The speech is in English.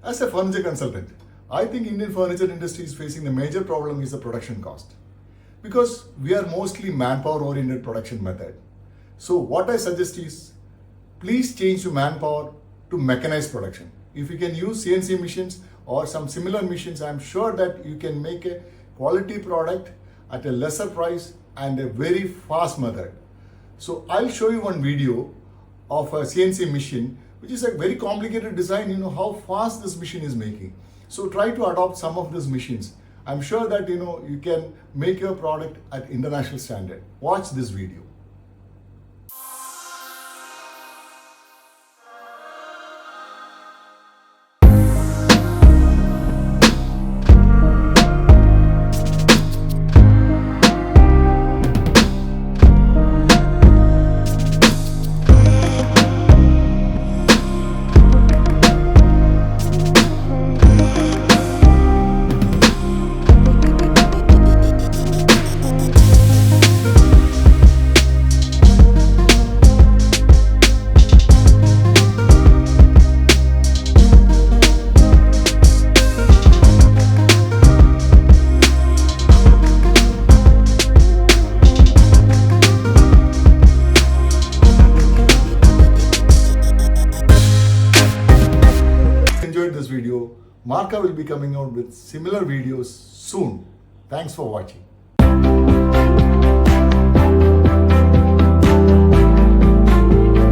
As a furniture consultant, I think Indian furniture industry is facing the major problem is the production cost. Because we are mostly manpower oriented production method. So what I suggest is, please change to manpower to mechanized production. If you can use CNC machines or some similar machines, I am sure that you can make a quality product at a lesser price and a very fast method. So I'll show you one video of a CNC machine, which is a very complicated design, how fast this machine is making. So try to adopt some of these machines. I'm sure that you can make your product at international standard. Watch this video. Enjoyed this video. Marca will be coming out with similar videos soon. Thanks for watching.